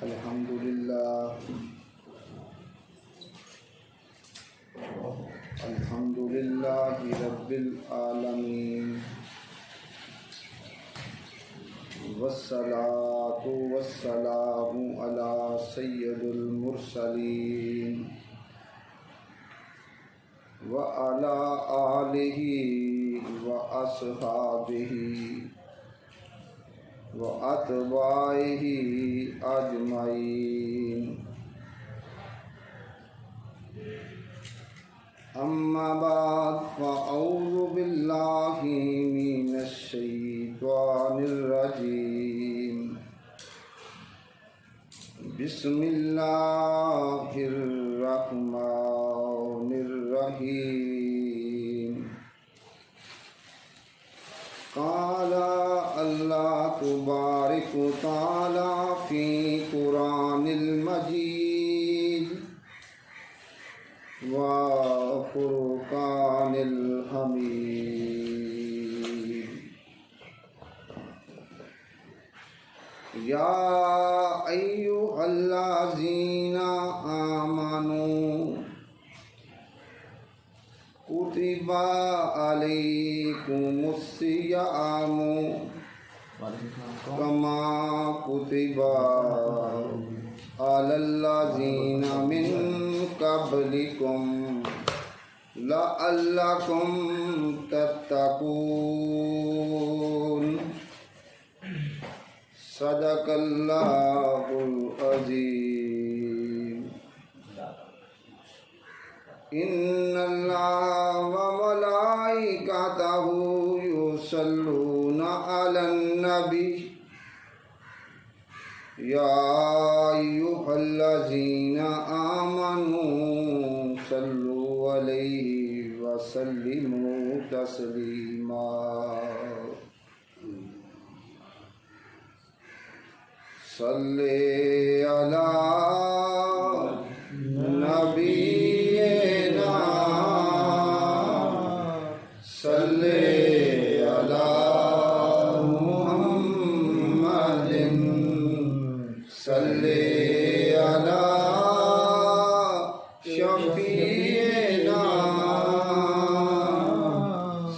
अल्हम्दुलिल्लाहि रब्बिल आलमीन वस्सलातु वस्सलामु अला सय्यिदिल मुरसलीन व अला आलिहि व अस्हाबिहि व अतबाइहि अजमईन। अम्मा बाद फ़अऊज़ु बिल्लाहि मिनश शैतानिर रजीम। बिस्मिल्लाहिर रहमानिर रहीम। क़ाला अल्लाह तबारक व तआला फ़ी कुरानिल मजीद व फुरक़ानिल हमीद। या अय्युहल्लज़ीना आमनू कुतिबा अलैकुमुस्सियामु कमा कुतिबा अलल्लज़ीना मिन क़ब्लिकुम लअल्लकुम तत्तक़ून। सदक़ल्लाहुल अज़ीम। इन्नल्लाहा व मलाइकतहु युसल्लूना अलन नबी या अय्युहल्लज़ीना आमनू सल्लु अलैहि व सल्लिमू तस्लीमा। सल्ले अला नबीना सल्ले अला मुहम्मदिन सल्ले अला शफीना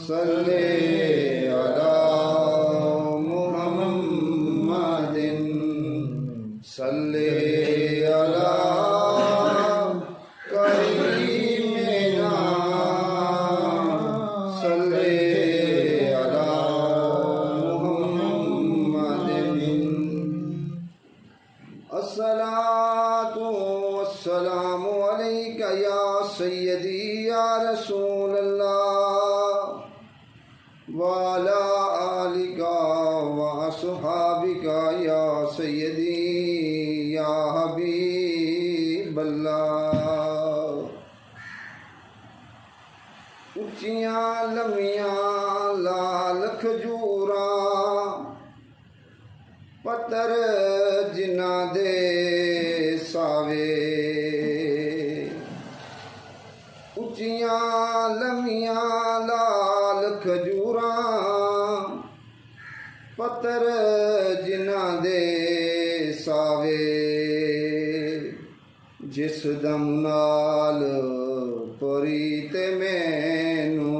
सल्ले अला मुहम्मदिन सल्ले अला करीमिना सल्ले अला मुहम्मदिन। अस्सलातु वस्सलामु अलैका या सय्यदी या रसूलल्लाह व अला आलिका व अस्हाबिका या सय्यदी या हबीबल्लाह। उच्चियां लम्मियां लाल खजूरा पत्तर जिन्ना दे सावे। उच्चियां लम्मियां लाल खजूरा पत्तर जिन्ना दे सावे। जिस दम नाल परीत मैनू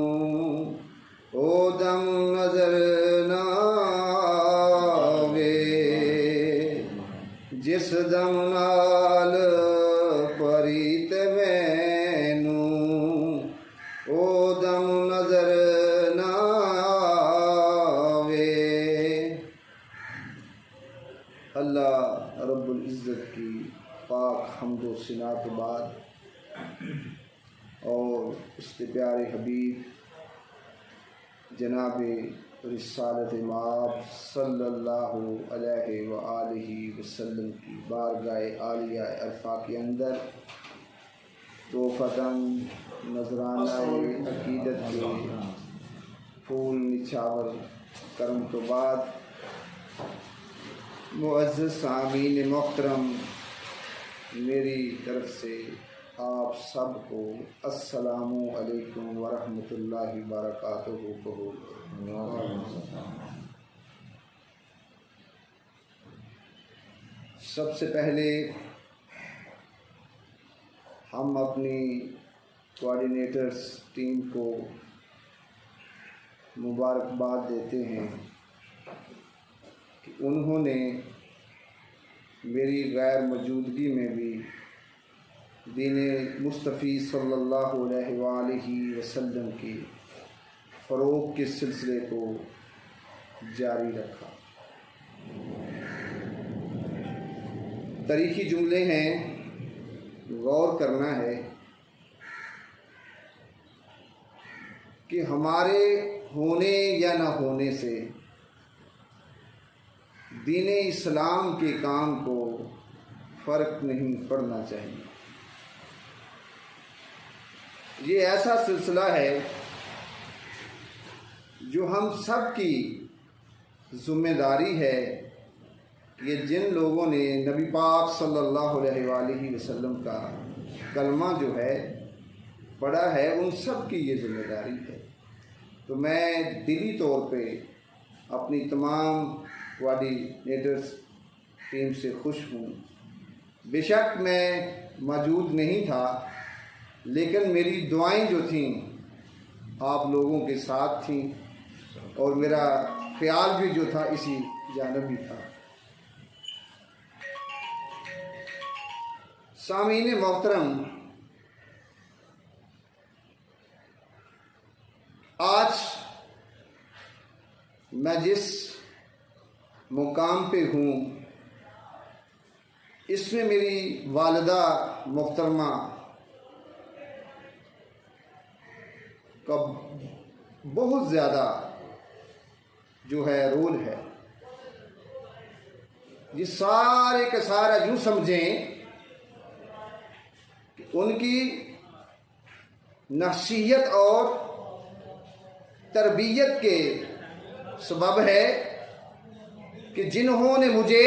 ओ दम नजर ना आवे। जिस दम नाल परीत मैनू ओ दम नजर ना आवे। अल्लाह रब्बुल इज़्ज़त की पाक हम्दो सिना के बाद और उसके प्यारे हबीब जनाब रिसालत माब सल्लल्लाहु अलैहि व आलिहि वसल्लम की बारगाह आलिया अरफा के अंदर तोहफ़तन नजराना अकीदत के फूल निछावर करम तो बाद मुअज़्ज़ज़ सामीन मोहतरम, मेरी तरफ से आप सबको अस्सलामु अलैकुम व रहमतुल्लाहि व बरकातुहू कहो। सबसे पहले हम अपनी कोऑर्डिनेटर्स टीम को मुबारकबाद देते हैं कि उन्होंने मेरी गैर मौजूदगी में भी दीन मुस्तफ़ी सल्लल्लाहु अलैहि वसल्लम की फ़रोग़ के सिलसिले को जारी रखा। तारीख़ी जुमले हैं, गौर करना है कि हमारे होने या न होने से दीन इस्लाम के काम को फ़र्क नहीं पड़ना चाहिए। ये ऐसा सिलसिला है जो हम सब की ज़िम्मेदारी है। ये जिन लोगों ने नबी पाक सल्लल्लाहु अलैहि वसल्लम का कलमा जो है पढ़ा है, उन सब की ये ज़िम्मेदारी है। तो मैं दिली तौर पे अपनी तमाम कोऑर्डिनेटर्स टीम से खुश हूँ। बेशक मैं मौजूद नहीं था, लेकिन मेरी दुआएं जो थीं आप लोगों के साथ थीं और मेरा ख्याल भी जो था इसी जानिब ही था। सामीन मोहतरम, आज मैं जिस मुकाम पे हूँ इसमें मेरी वालिदा मोहतरमा का बहुत ज़्यादा जो है रोल है। ये सारे के सारा यूँ समझें कि उनकी नसीहत और तरबियत के सबब है कि जिन्होंने मुझे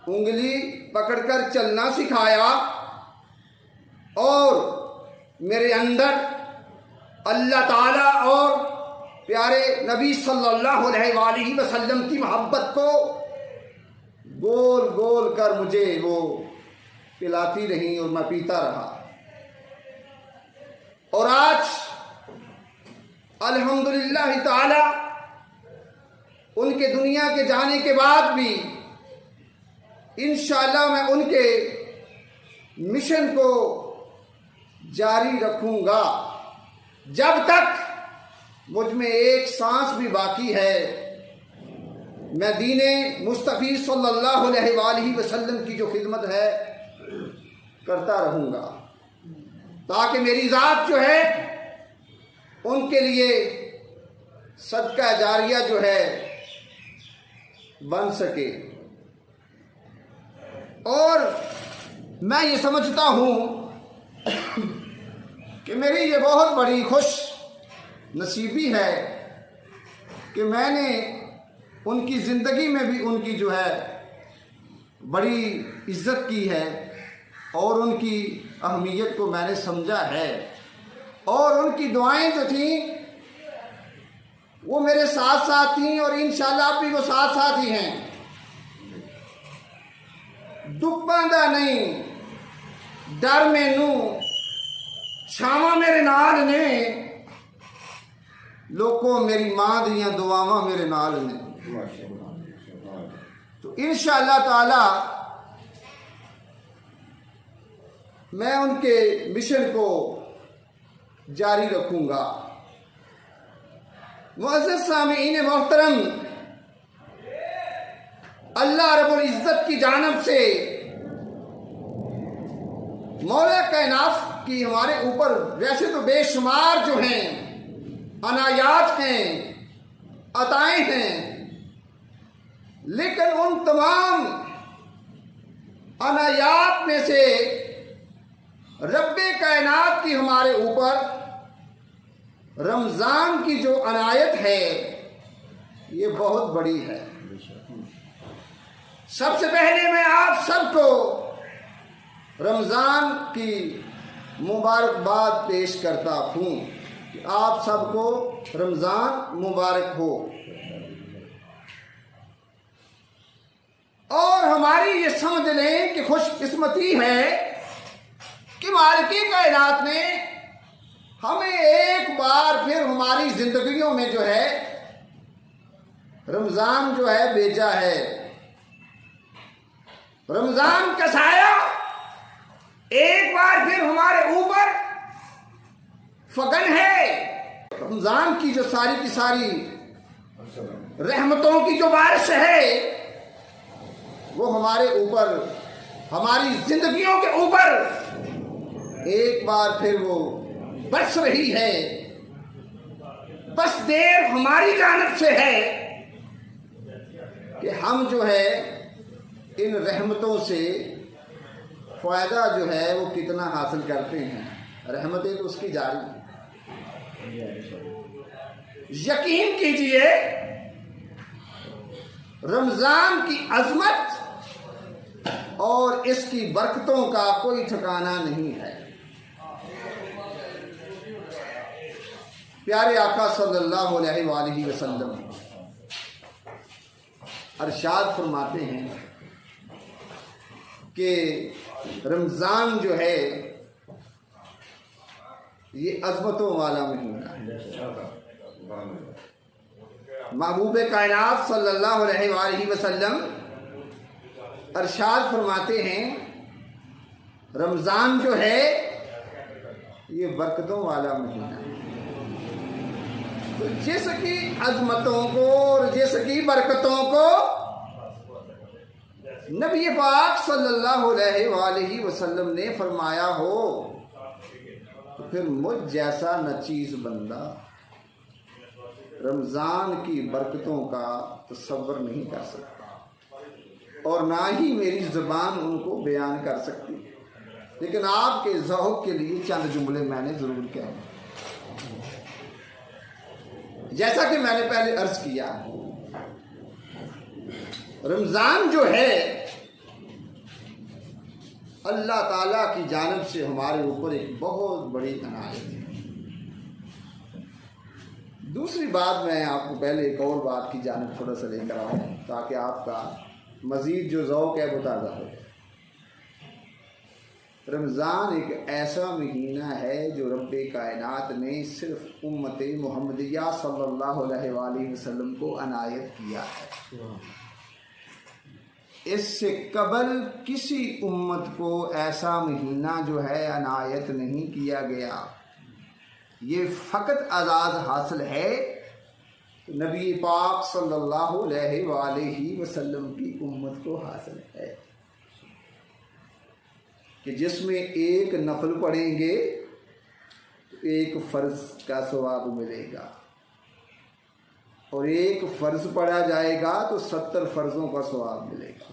उंगली पकड़कर चलना सिखाया और मेरे अंदर अल्लाह ताला और प्यारे नबी सल्लल्लाहु अलैहि वसल्लम की मोहब्बत को गोल गोल कर मुझे वो पिलाती रही और मैं पीता रहा। और आज अल्हम्दुलिल्लाह ताला उनके दुनिया के जाने के बाद भी इंशाअल्लाह मैं उनके मिशन को जारी रखूँगा। जब तक मुझ में एक सांस भी बाकी है, मैं दीने मुस्तफ़ी सल्लल्लाहु अलैहि वसल्लम की जो खिदमत है करता रहूँगा, ताकि मेरी ज़ात जो है उनके लिए सदका जारिया जो है बन सके। और मैं ये समझता हूँ कि मेरी ये बहुत बड़ी खुश नसीबी है कि मैंने उनकी ज़िंदगी में भी उनकी जो है बड़ी इज़्ज़त की है और उनकी अहमियत को मैंने समझा है। और उनकी दुआएं जो थीं वो मेरे साथ साथ थीं और इंशाअल्लाह भी वो साथ साथ ही हैं। दुख बांधा नहीं डर मैनू छावा मेरे नाल ने, लोगों मेरी मां दियां दुआवां मेरे नाल ने। तो इंशाअल्लाह ताला मैं उनके मिशन को जारी रखूंगा। मुअज़्ज़ज़ सामीईन मोहतरम, अल्लाह रब्बुल इज़्ज़त की जानिब से मौला कायनात की हमारे ऊपर वैसे तो बेशुमार जो हैं अनायात हैं, अताएं हैं, लेकिन उन तमाम अनायात में से रब्बे कायनात की हमारे ऊपर रमज़ान की जो अनायत है ये बहुत बड़ी है। सबसे पहले मैं आप सबको रमज़ान की मुबारकबाद पेश करता हूँ कि आप सबको रमज़ान मुबारक हो। और हमारी ये समझ लें कि खुशकिस्मती है कि मालिक कायनात ने हमें एक बार फिर हमारी जिंदगियों में जो है रमजान जो है भेजा है। रमजान का साया एक बार फिर हमारे ऊपर फगन है। रमजान की जो सारी की सारी रहमतों की जो बारिश है वो हमारे ऊपर, हमारी जिंदगियों के ऊपर एक बार फिर वो बरस रही है। बस देर हमारी जानिब से है कि हम जो है इन रहमतों से फायदा जो है वो कितना हासिल करते हैं। रहमतें तो उसकी जारी है। यकीन कीजिए रमजान की अजमत और इसकी बरकतों का कोई ठिकाना नहीं है। प्यारे आका सल्लल्लाहु अलैहि वसल्लम अरशाद फरमाते हैं कि रमज़ान जो है ये अज़मतों वाला महीना है। महबूब कायनात सल्लल्लाहु अलैहि वसल्लम अरशाद फरमाते हैं रमज़ान जो है ये बरकतों वाला महीना है। तो जिसकी अज़मतों को और जिसकी बरकतों को नबी पाक सल्लल्लाहु अलैहि वसल्लम ने फरमाया हो तो फिर मुझ जैसा नचीज़ बंदा रमज़ान की बरकतों का तसव्वुर नहीं कर सकता और ना ही मेरी ज़बान उनको बयान कर सकती। लेकिन आपके ज़ौक़ के लिए चंद जुमले मैंने ज़रूर कहे। जैसा कि मैंने पहले अर्ज़ किया, रमज़ान जो है अल्लाह ताला की जानिब से हमारे ऊपर एक बहुत बड़ी अनायत है। दूसरी बात मैं आपको पहले एक और बात की जानिब थोड़ा सा लेकर आऊँ ताकि आपका मज़ीद जो ज़ौक़ है वो ताज़ा हो। रमज़ान एक ऐसा महीना है जो रब्बे कायनात ने सिर्फ उम्मत मुहम्मदिया सल्लल्लाहु अलैहि वसल्लम को अनायत किया है। इससे कबल किसी उम्मत को ऐसा महीना जो है अनायत नहीं किया गया। ये फ़कत आज़ाद हासिल है नबी पाक सल्लल्लाहु अलैहि वसल्लम की उम्मत को हासिल है कि जिसमें एक नफल पढ़ेंगे तो एक फ़र्ज़ का सवाब मिलेगा और एक फ़र्ज़ पढ़ा जाएगा तो 70 फ़र्ज़ों का सवाब मिलेगा।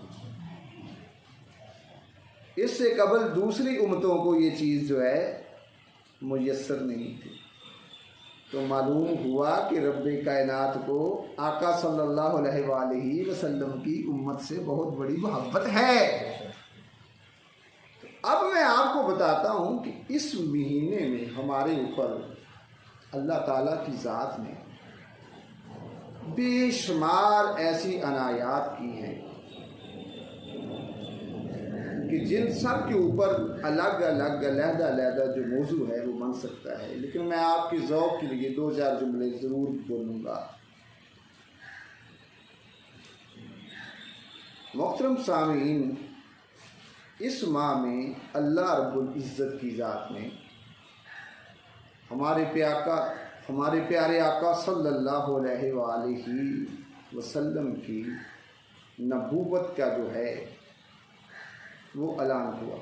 इससे कबल दूसरी उम्मतों को ये चीज़ जो है मुयस्सर नहीं थी। तो मालूम हुआ कि रब्बे कायनात को आका सल्लल्लाहु अलैहि वसल्लम की उम्मत से बहुत बड़ी मोहब्बत है। तो अब मैं आपको बताता हूँ कि इस महीने में हमारे ऊपर अल्लाह ताला की ज़ात ने बेशुमार ऐसी अनायात की हैं कि जिन सब के ऊपर अलग अलग अलहदा जो मौजू है वो बन सकता है। लेकिन मैं आपके ज़ौक़ के लिए 2-4 जुमले ज़रूर बोलूँगा। मोहतरम सामीन, इस माह में अल्लाह रब्बुल इज़्ज़त की ज़ात ने हमारे प्यारे आका सल्लल्लाहु अलैहि वसल्लम की नबूवत का जो है वो ऐलान हुआ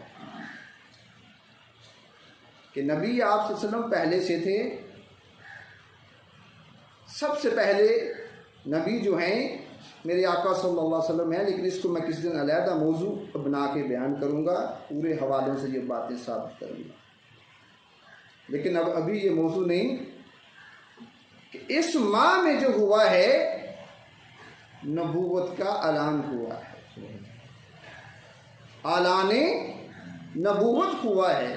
कि नबी आप सल्लल्लाहु अलैहि वसल्लम पहले से थे। सबसे पहले नबी जो हैं मेरे आका सल्लल्लाहु अलैहि वसल्लम हैं, लेकिन इसको मैं किसी दिन अलहदा मौजू बना के बयान करूँगा, पूरे हवालों से ये बातें साबित करूँगा। लेकिन अब अभी ये मौजू नहीं कि इस माह में जो हुआ है नबूवत का ऐलान हुआ है, आलाने नबूवत हुआ है।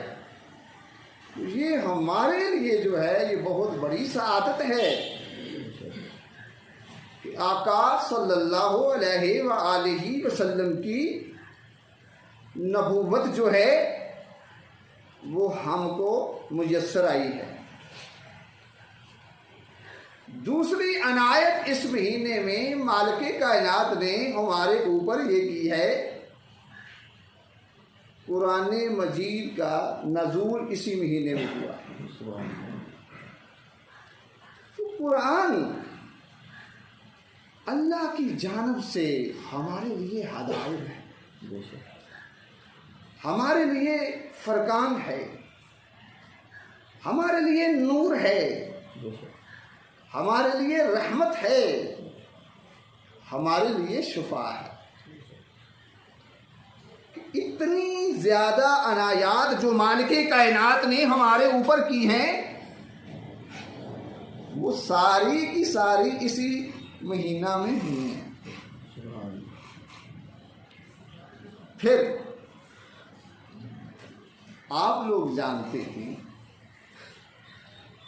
तो ये हमारे लिए जो है ये बहुत बड़ी सआदत है कि आका सल्लल्लाहु अलैहि वसल्लम की नबूवत जो है वो हमको मुयस्सर आई है। दूसरी अनायत इस महीने में मालिक कायनात ने हमारे ऊपर ये की है, कुरान मजीद का नज़ूल इसी महीने में हुआ। तो कुरान अल्लाह की जानब से हमारे लिए हदायत है, हमारे लिए फरकान है, हमारे लिए नूर है, हमारे लिए रहमत है, हमारे लिए शुफा है। इतनी ज़्यादा अनायात जो मालिक कायनात ने हमारे ऊपर की हैं, वो सारी की सारी इसी महीना में हुई हैं। फिर आप लोग जानते हैं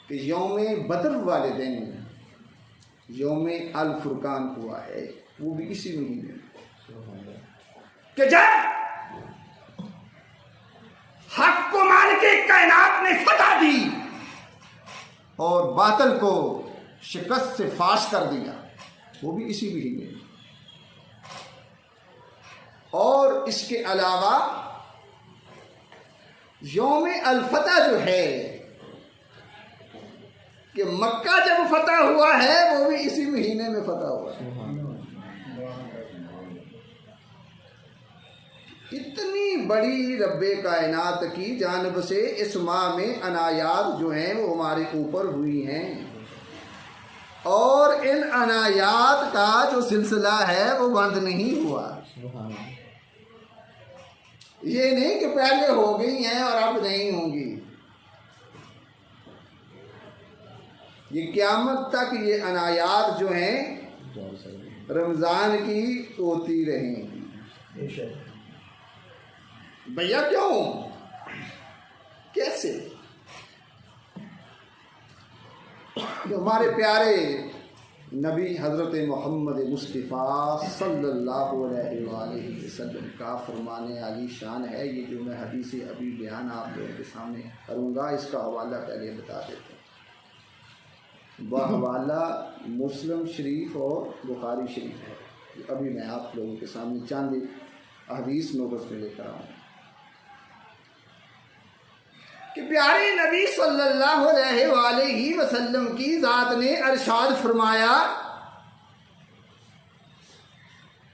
कि यौम बदर वाले दिन यौम अल फुरकान हुआ है, वो भी इसी महीने में, कि जब हक को मालिक कायनात ने फतह दी और बातिल को शिकस्त से फाश कर दिया, वो भी इसी महीने में। और इसके अलावा यौम अल फतह जो है कि मक्का जब फतह हुआ है, वो भी इसी महीने में फतह हुआ है। इतनी बड़ी रब्बे कायनात की जानब से इस माह में अनायात जो हैं वो हमारे ऊपर हुई हैं, और इन अनायात का जो सिलसिला है वो बंद नहीं हुआ। ये नहीं कि पहले हो गई हैं और अब नहीं होंगी, ये क़यामत तक ये अनायात जो हैं रमज़ान की होती रहेंगी। भैया क्यों, कैसे? तो हमारे प्यारे नबी हज़रत मोहम्मद मुस्तफ़ा सल्लल्लाहु अलैहि वसल्लम का फरमाने आली शान है। ये जो मैं हदीस अभी बयान आप लोगों के सामने करूँगा, इसका हवाला पहले बता देते हैं। वह हवाला मुस्लिम शरीफ और बुखारी शरीफ है। अभी मैं आप लोगों के सामने चंद हदीस नोबस में लेकर आऊँ कि प्यारे नबी सल्लल्लाहु अलैहि वसल्लम की ज़ात ने अरशाद फरमाया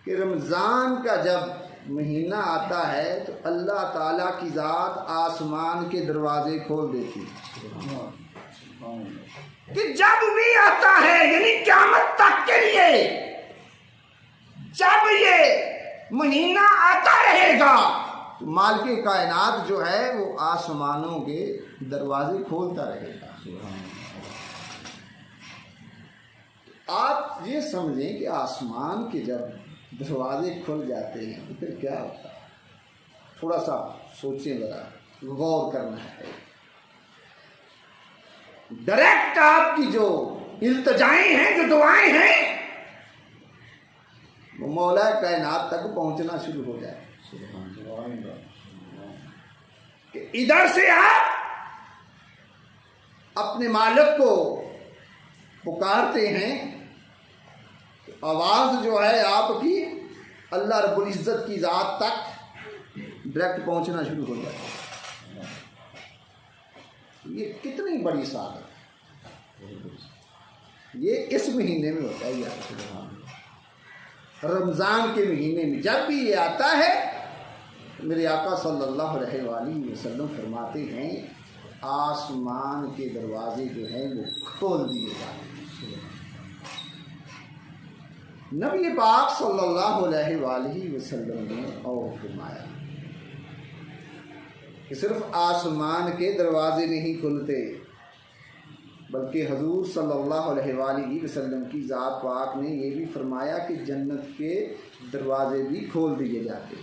कि रमज़ान का जब महीना आता है तो अल्लाह ताला की ज़ात आसमान के दरवाजे खोल देती है कि जब भी आता है, यानी क़यामत तक के लिए जब ये महीना आता रहेगा, तो मालिक कायनात जो है वो आसमानों के दरवाजे खोलता रहेगा। आप ये समझें कि आसमान के जब दरवाजे खुल जाते हैं तो फिर क्या होता है, थोड़ा सा सोचें, ज़रा गौर करना है। डायरेक्ट आपकी जो इल्तिजाएं हैं, जो दुआएं हैं, वो मौला कायनात तक पहुंचना शुरू हो जाए। कि इधर से आप अपने मालिक को पुकारते हैं तो आवाज़ जो है आपकी अल्लाह रब्बुल इज़्ज़त की ज़ात तक डायरेक्ट पहुंचना शुरू हो जाए। ये कितनी बड़ी सादत है। ये इस महीने में होता है यार, रमज़ान के महीने में जब भी ये आता है, मेरे आका सल्लल्लाहु अलैहि वसल्लम फरमाते हैं आसमान के दरवाजे जो हैं वो खोल दिए जाते हैं। नबी पाक सल्लल्लाहु अलैहि वसल्लम ने और फरमाया कि सिर्फ आसमान के दरवाजे नहीं खुलते, बल्कि हजूर सल्लल्लाहु अलैहि वसल्लम की ज़ात पाक ने ये भी फरमाया कि जन्नत के दरवाजे भी खोल दिए जाते।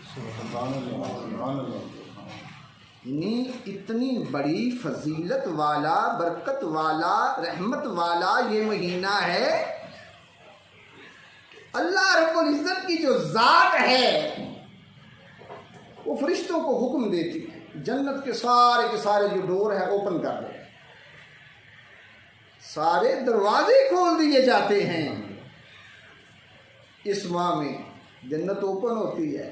इतनी बड़ी फजीलत वाला, बरकत वाला, रहमत वाला ये महीना है अल्लाह रब्बुल इज्जत की जो ज़ात है वो फरिश्तों को हुक्म देती है, जन्नत के सारे जो डोर है ओपन कर दे, सारे दरवाजे खोल दिए जाते हैं। इस माह में जन्नत ओपन होती है।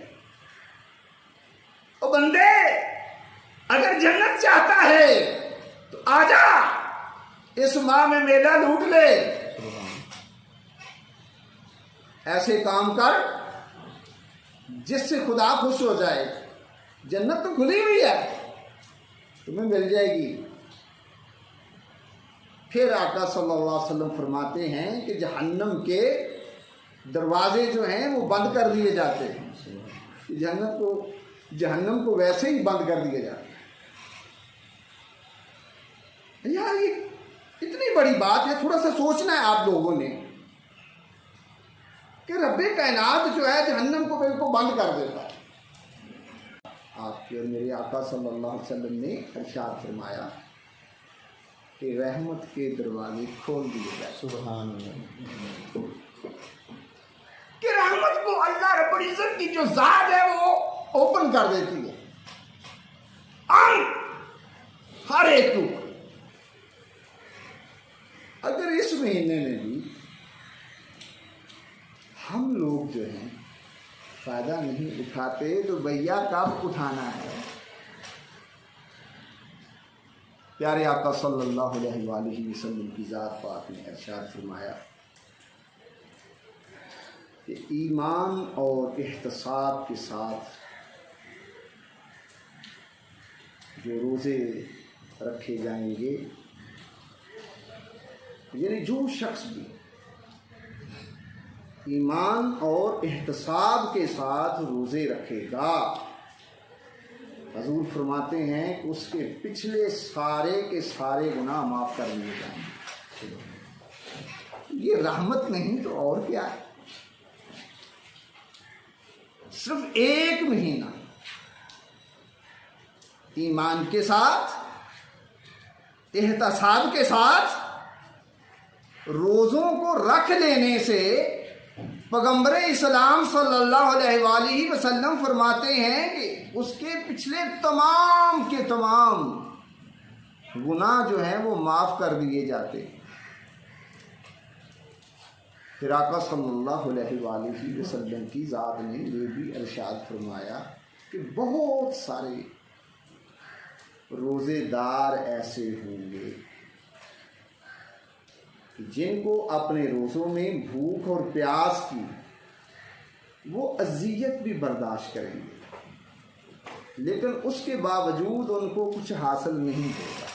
ओ बंदे, अगर जन्नत चाहता है तो आजा, इस माह में मेला लूट ले, ऐसे काम कर जिससे खुदा खुश हो जाए। जन्नत तो खुली हुई है, तुम्हें मिल जाएगी। फिर आका सल्लल्लाहु अलैहि वसल्लम फरमाते हैं कि जहन्नम के दरवाजे जो हैं वो बंद कर दिए जाते हैं। जहन्नम को वैसे ही बंद कर दिया जाता है। यार ये इतनी बड़ी बात है, थोड़ा सा सोचना है आप लोगों ने कि रब्बे कायनात जो है जहन्नम को बिल्कुल बंद कर देता है। आपके और मेरे आका सल्लल्लाहु अलैहि वसल्लम ने इरशाद फरमाया कि रहमत के दरवाजे खोल दिए जाए। सुभान अल्लाह। कि रहमत को अल्लाह रब्बुल इज्जत की जो ज़ात है वो ओपन कर देती है हर एक को। अगर इस महीने में भी हम लोग जो हैं फ़ायदा नहीं उठाते तो भैया कब उठाना है। प्यारे आका सल्लल्लाहु अलैहि वसल्लम की ज़ात पाक ने इरशाद फरमाया कि ईमान और इहतिसाब के साथ जो रोज़े रखे जाएंगे, यानी जो शख्स भी ईमान और इहतिसाब के साथ रोज़े रखेगा, हजूर फरमाते हैं कि उसके पिछले सारे के सारे गुनाह माफ़ कर दिए जाएंगे। ये रहमत नहीं तो और क्या है। सिर्फ एक महीना ईमान के साथ इहतिसाब के साथ रोज़ों को रख लेने से पैगंबर इस्लाम सल्लल्लाहु अलैहि वसल्लम फरमाते हैं कि उसके पिछले तमाम के तमाम गुनाह जो हैं वो माफ़ कर दिए जाते हैं। फिर आका सल्लल्लाहु अलैहि वसल्लम की ज़ात ने ये भी इरशाद फरमाया कि बहुत सारे रोज़ेदार ऐसे होंगे जिनको अपने रोज़ों में भूख और प्यास की वो अज़ियत भी बर्दाश्त करेंगे, लेकिन उसके बावजूद उनको कुछ हासिल नहीं होगा।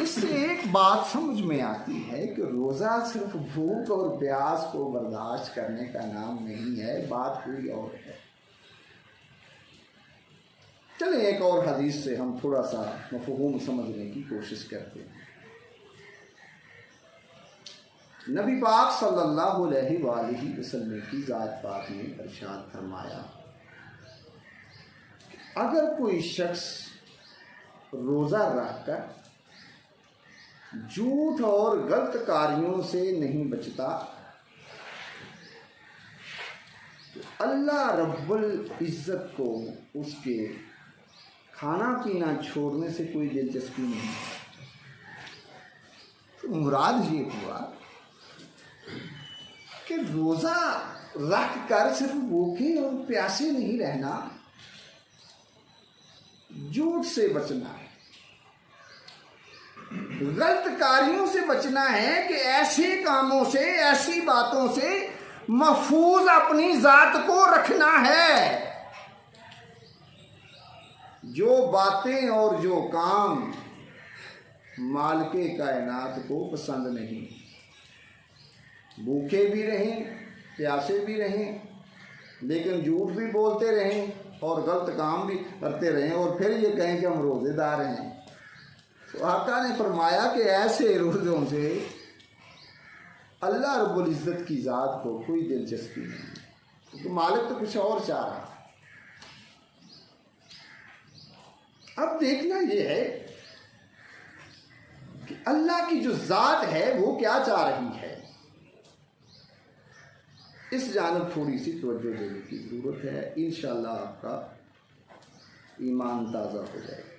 इससे एक बात समझ में आती है कि रोज़ा सिर्फ भूख और प्यास को बर्दाश्त करने का नाम नहीं है, बात कोई और है। चलें एक और हदीस से हम थोड़ा सा मफ़हूम समझने की कोशिश करते हैं। नबी पाक सल्लल्लाहु अलैहि वसल्लम की ज़ात पाक ने इरशाद फरमाया, अगर कोई शख्स रोज़ा रखकर झूठ और गलत कार्यों से नहीं बचता तो अल्लाह रब्बुल इज़्ज़त को उसके खाना पीना छोड़ने से कोई दिलचस्पी नहीं। तो मुराद ये हुआ कि रोज़ा रख कर सिर्फ भूखे और प्यासे नहीं रहना, झूठ से बचना है, गलत कार्यों से बचना है, कि ऐसे कामों से ऐसी बातों से महफूज अपनी ज़ात को रखना है जो बातें और जो काम मालिके कायनात को पसंद नहीं। भूखे भी रहें, प्यासे भी रहें, लेकिन झूठ भी बोलते रहें और गलत काम भी करते रहें और फिर ये कहें कि हम रोज़ेदार हैं। तो आका ने फरमाया कि ऐसे रोज़ों से अल्लाह रब्बुल इज़्ज़त की ज़ात को कोई दिलचस्पी नहीं, क्योंकि मालिक तो कुछ और चाह रहा है। अब देखना ये है कि अल्लाह की जो ज़ात है वो क्या चाह रही है। इस जानब थोड़ी सी तवज्जो देने की ज़रूरत है। इंशाअल्लाह आपका ईमान ताज़ा हो जाएगा।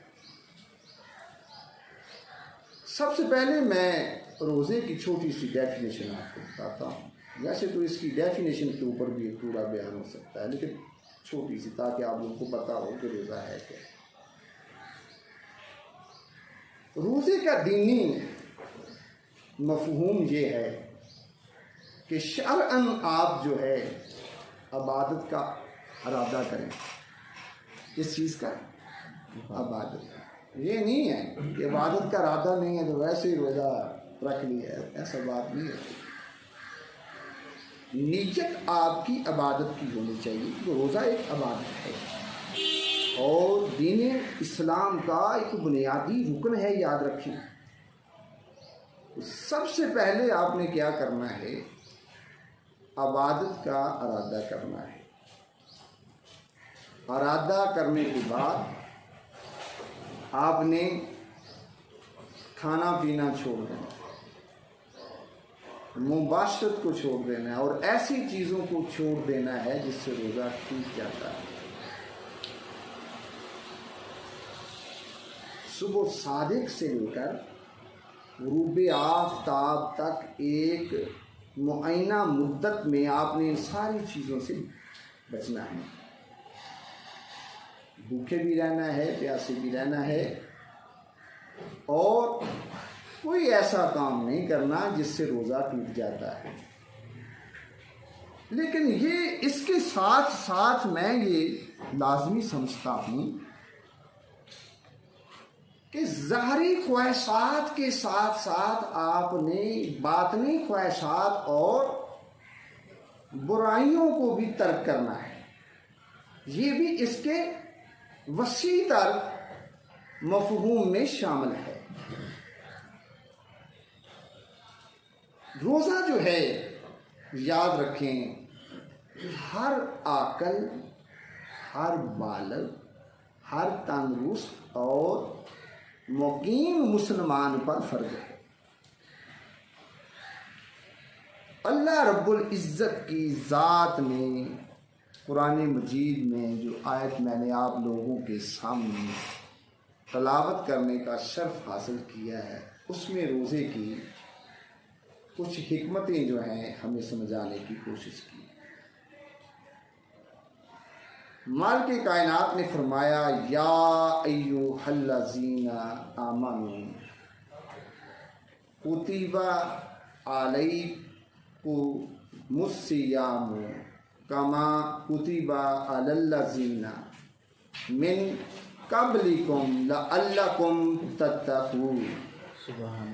सबसे पहले मैं रोज़े की छोटी सी डेफिनेशन आपको बताता हूँ। वैसे तो इसकी डेफिनेशन के ऊपर भी एक पूरा बयान हो सकता है, लेकिन छोटी सी, ताकि आप लोगों को पता हो कि रोज़ा है क्या। रोज़े का दीनी मफ़हूम ये है कि शरअन आप जो है इबादत का इरादा करें। इस चीज़ का इबादत, ये नहीं है कि इबादत का इरादा नहीं है तो वैसे ही रोज़ा रख लिया है, ऐसा बात नहीं है। नीयत आपकी इबादत की होनी चाहिए, तो रोज़ा एक इबादत है और दीन इस्लाम का एक बुनियादी रुकन है, याद रखें। तो सबसे पहले आपने क्या करना है, इबादत का इरादा करना है। इरादा करने के बाद आपने खाना पीना छोड़ देना, मुबाशरत को छोड़ देना है और ऐसी चीज़ों को छोड़ देना है जिससे रोज़ा टूट जाता है। सुबह सादिक से लेकर गुरूब आफ्ताब तक एक मुअय्यना मुद्दत में आपने इन सारी चीज़ों से बचना है। भूखे भी रहना है, प्यासे भी रहना है और कोई ऐसा काम नहीं करना जिससे रोज़ा टूट जाता है। लेकिन ये इसके साथ साथ मैं ये लाजमी समझता हूँ कि ज़ाहरी ख्वाहिशात के साथ साथ आपने बातनी ख्वाहिशात और बुराइयों को भी तर्क करना है। ये भी इसके वसी तर मफ़हूम में शामिल है। रोज़ा जो है, याद रखें, हर आकल, हर बालग, हर तंदुरुस्त और मुकीम मुसलमान पर फ़र्ज़ है। अल्लाह रब्बुल इज़्ज़त की ज़ात ने कुरान मजीद में जो आयत मैंने आप लोगों के सामने तलावत करने का शर्फ हासिल किया है, उसमें रोज़े की कुछ हिकमतें जो हैं हमें समझाने की कोशिश की। मालिक कायनात ने फरमाया, या अय्युहल्लज़ीना आमनू कुतिबा अलैकुमुस्सियामु कमा कुतिबा अलल्लज़ीना मिन क़ब्लिकुम लअल्लकुम तत्तक़ून। सुभान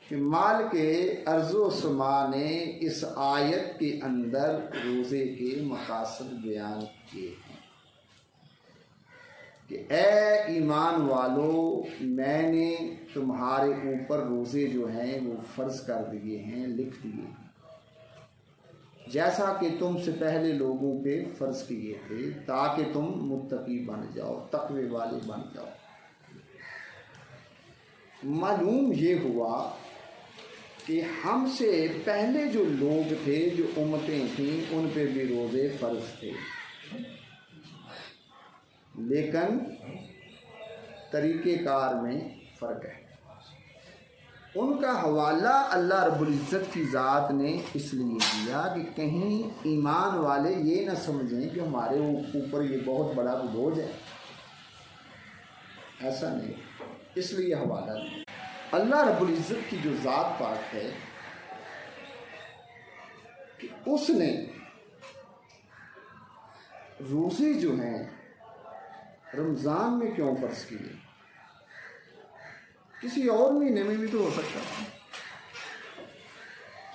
कि माल के अर्ज़ो समा ने इस आयत के अंदर रोज़े के मकासद बयान किए हैं कि ए ईमान वालो, मैंने तुम्हारे ऊपर रोज़े जो हैं वो फ़र्ज़ कर दिए हैं, लिख दिए हैं, जैसा कि तुमसे पहले लोगों पे फ़र्ज़ किए थे, ताकि तुम मुत्तकी बन जाओ, तक़वे वाले बन जाओ। मालूम ये हुआ कि हमसे पहले जो लोग थे, जो उम्मतें थीं, उन पे भी रोज़े फ़र्ज़ थे, लेकिन तरीक़ेकार में फ़र्क है। उनका हवाला अल्लाह रब्बुल इज़्ज़त की ज़ात ने इसलिए दिया कि कहीं ईमान वाले ये न समझें कि हमारे ऊपर ये बहुत बड़ा बोझ है, ऐसा नहीं, इसलिए हवाला दिया। अल्लाह रब्बुल इज़्ज़त की जो ज़ात पाक है कि उसने रोज़े जो हैं रमज़ान में क्यों फ़र्ज़ किए, किसी और महीने में भी तो हो सकता है,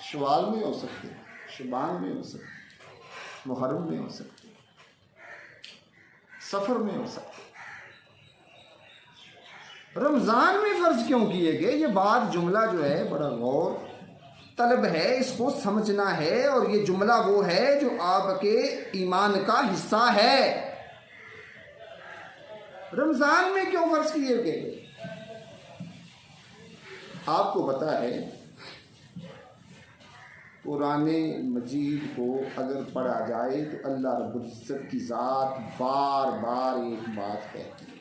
शवाल में हो सकते, शबान में हो सकते, मुहर्रम में हो सकते, सफ़र में हो सकते, रमज़ान में फ़र्ज़ क्यों किए गए? ये बात, जुमला जो है बड़ा गौर तलब है, इसको समझना है। और ये जुमला वो है जो आपके ईमान का हिस्सा है। रमज़ान में क्यों फ़र्ज़ किए गए? आपको पता है कुरान मजीद को अगर पढ़ा जाए तो अल्लाह रब्बुल इज़्ज़त की ज़ात बार बार एक बात कहती है,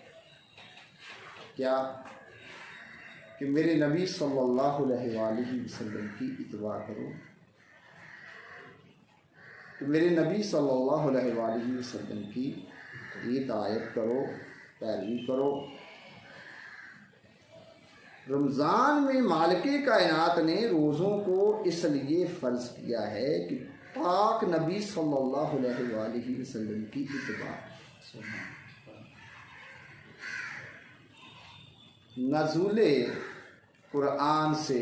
क्या? कि मेरे नबी सल्लल्लाहु अलैहि वसल्लम की इत्तबा करो, तो मेरे नबी सल्लल्लाहु अलैहि वसल्लम की इताअत करो, पैरवी करो। रमज़ान में मालिके कायनात ने रोज़ों को इसलिए फ़र्ज़ किया है कि पाक नबी सल्लल्लाहु अलैहि वसल्लम की इत्तबा। नज़ूले कुरान से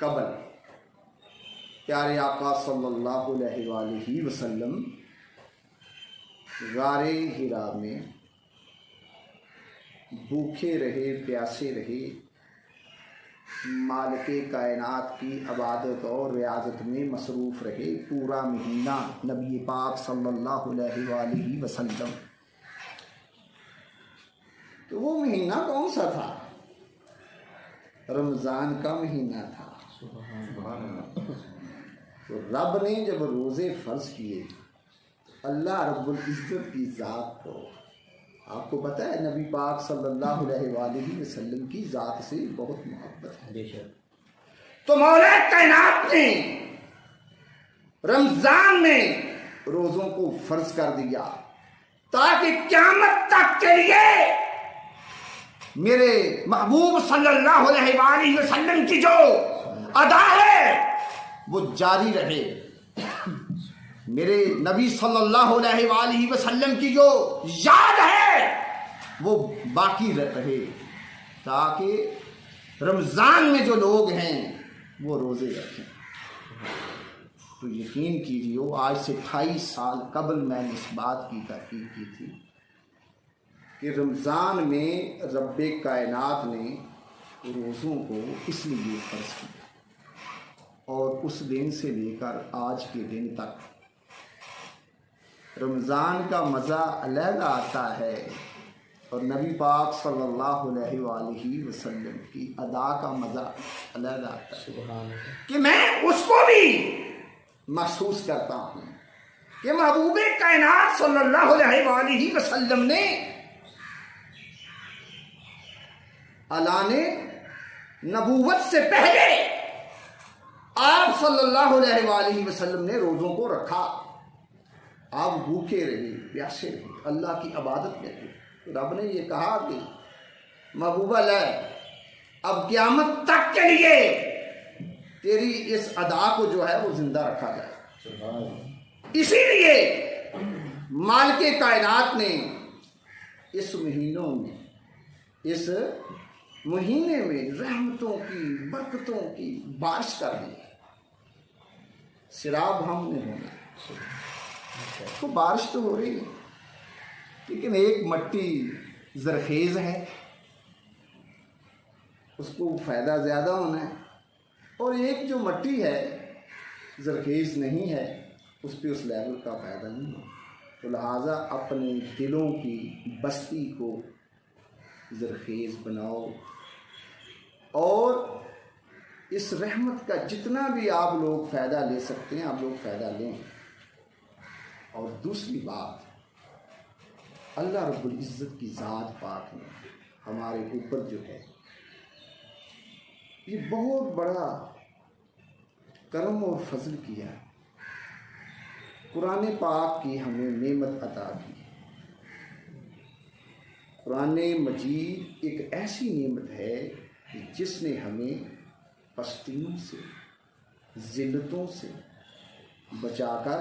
कबल प्यारे आका सल्लल्लाहु अलैहि वसल्लम गारे हिरा में भूखे रहे, प्यासे रहे, मालिके कायनात की इबादत और रियाजत में मसरूफ़ रहे। पूरा महीना नबी पाक सल्लल्लाहु अलैहि वसल्लम, तो वो महीना कौन सा था? रमज़ान का महीना था। तो रब ने जब रोज़े फ़र्ज़ किए, अल्लाह रब्बुल इज़्ज़त की ज़ात को, आपको पता है नबी पाक सल्लल्लाहु अलैहि वसल्लम की ज़ात से बहुत मोहब्बत है। तो मौला कायनात ने रमज़ान में रोज़ों को फ़र्ज़ कर दिया ताकि क़यामत तक के लिए मेरे महबूब सल्लल्लाहु अलैहि वसल्लम की जो अदा है वो जारी रहे, मेरे नबी सल्लल्लाहु अलैहि वसल्लम की जो याद है वो बाकी रहे, ताकि रमज़ान में जो लोग हैं वो रोज़े रखें। तो यकीन कीजिए आज से 28 साल कबल मैंने इस बात की तहकीक की थी कि रमज़ान में रब्बे कायनात ने रोज़ों को इसलिए फ़र्ज़ किया, और उस दिन से लेकर आज के दिन तक रमज़ान का मज़ा अलग आता है और नबी पाक सल्लल्लाहु अलैहि वसल्लम की अदा का मज़ा अलग आता है कि मैं उसको भी महसूस करता हूँ कि महबूबे कायनात सल्लल्लाहु अलैहि वसल्लम ने अलाने नबूवत से पहले आप सल्लल्लाहु अलैहि वसल्लम ने रोज़ों को रखा। आप भूखे रहे, प्यासे रहे, अल्लाह की इबादत में थे। रब ने ये कहा कि महबूबा ले, अब क़यामत तक के लिए तेरी इस अदा को जो है वो जिंदा रखा जाए। इसीलिए मालिके कायनात ने इस महीने में रहमतों की, बरकतों की बारिश कर दी। सिराब हमने होना, तो बारिश तो हो रही है, लेकिन एक मट्टी ज़रखेज़ है, उसको फ़ायदा ज़्यादा होना है, और एक जो मट्टी है ज़रखेज़ नहीं है, उस पर उस लेवल का फ़ायदा नहीं हो। तो लिहाजा अपने दिलों की बस्ती को ज़रखेज़ बनाओ और इस रहमत का जितना भी आप लोग फ़ायदा ले सकते हैं आप लोग फ़ायदा लें। और दूसरी बात, अल्लाह रब्बुल इज़्ज़त की ज़ात पाक ने हमारे ऊपर जो है ये बहुत बड़ा करम और फजल किया। कुरान पाक की हमें नेमत अता की। कुरान मजीद एक ऐसी नेमत है कि जिसने हमें पस्तियों से, ज़िल्लतों से बचाकर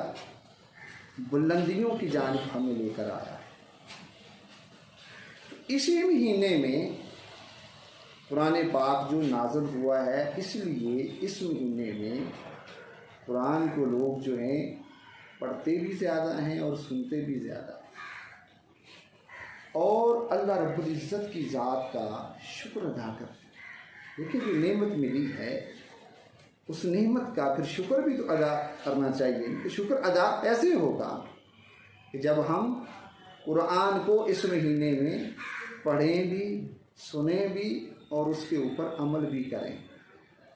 बुलंदियों की जानिब हमें लेकर आया। तो इसी महीने में कुरान पाक जो नाज़िल हुआ है, इसलिए इस महीने में कुरान को लोग जो हैं पढ़ते भी ज़्यादा हैं और सुनते भी ज़्यादा हैं, और अल्लाह रब्बुल इज़्ज़त की ज़ात का शुक्र अदा करते हैं। देखिए जो नेमत मिली है उस नेमत का फिर शुक्र भी तो अदा करना चाहिए। तो शुक्र अदा ऐसे होगा कि जब हम कुरान को इस महीने में पढ़ें भी, सुने भी और उसके ऊपर अमल भी करें।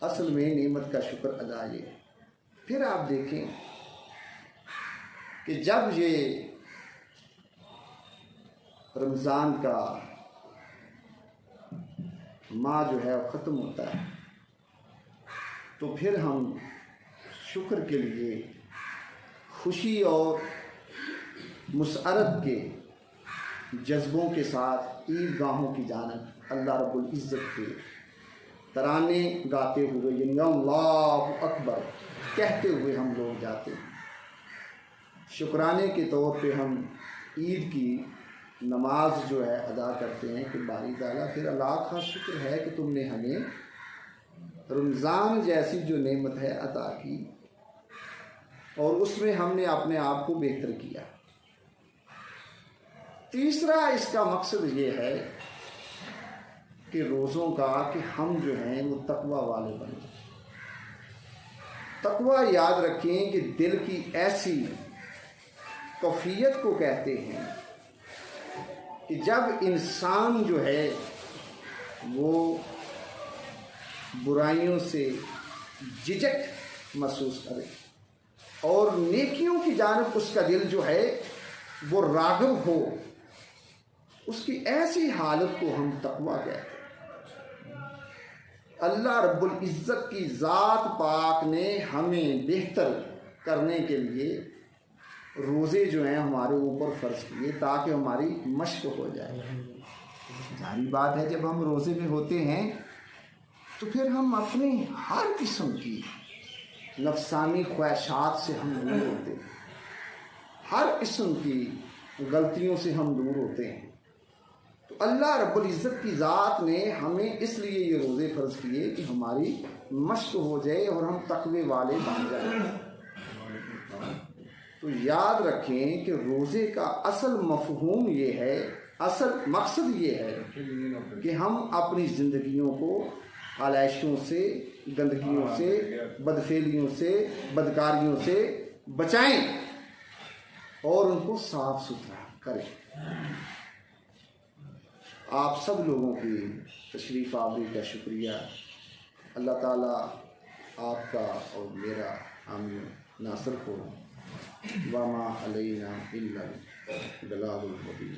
असल में नेमत का शुक्र अदा ये है। फिर आप देखें कि जब ये रमज़ान का माह जो है वो ख़त्म होता है तो फिर हम शुक्र के लिए खुशी और मुसरत के जज्बों के साथ ईदगाहों की जानिब अल्लाह रब्बुल इज़्ज़त के तराने गाते हुए यानी अल्लाहु अकबर कहते हुए हम लोग जाते हैं। शुक्राने के तौर पे हम ईद की नमाज जो है अदा करते हैं कि बारी ताला फिर अल्लाह का शुक्र है कि तुमने हमें रमज़ान जैसी जो नेमत है अता की और उसमें हमने अपने आप को बेहतर किया। तीसरा इसका मकसद ये है कि रोज़ों का कि हम जो हैं वो तकवा वाले बने। तकवा याद रखें कि दिल की ऐसी कैफियत को कहते हैं कि जब इंसान जो है वो बुराइयों से झिझक महसूस करे और नेकियों की जानिब उसका दिल जो है वो राग़िब हो, उसकी ऐसी हालत को हम तकवा कहते हैं। अल्लाह रब्बुल इज़्ज़त की ज़ात पाक ने हमें बेहतर करने के लिए रोज़े जो हैं हमारे ऊपर फ़र्ज़ किए ताकि हमारी मश्क हो जाए। जारी बात है जब हम रोज़े में होते हैं तो फिर हम अपनी हर किस्म की नफसानी ख्वाहिशात से हम दूर होते हैं, हर किस्म की गलतियों से हम दूर होते हैं। तो अल्लाह रब्बुल इज़्ज़त की ज़ात ने हमें इसलिए ये रोज़े फ़र्ज़ किए कि हमारी मश्क हो जाए और हम तक़वे वाले बन जाए। तो याद रखें कि रोज़े का असल मफ़हूम ये है, असल मकसद ये है कि हम अपनी ज़िंदगियों को आलाइशों से, गंदगियों से, बदफेलियों से, बदकारियों से बचाएं और उनको साफ़ सुथरा करें। आप सब लोगों की तशरीफ़ आवरी का शुक्रिया। अल्लाह ताला आपका और मेरा हामी नासिर को। वमा अलैना इल्ला बलागुल मुबीन।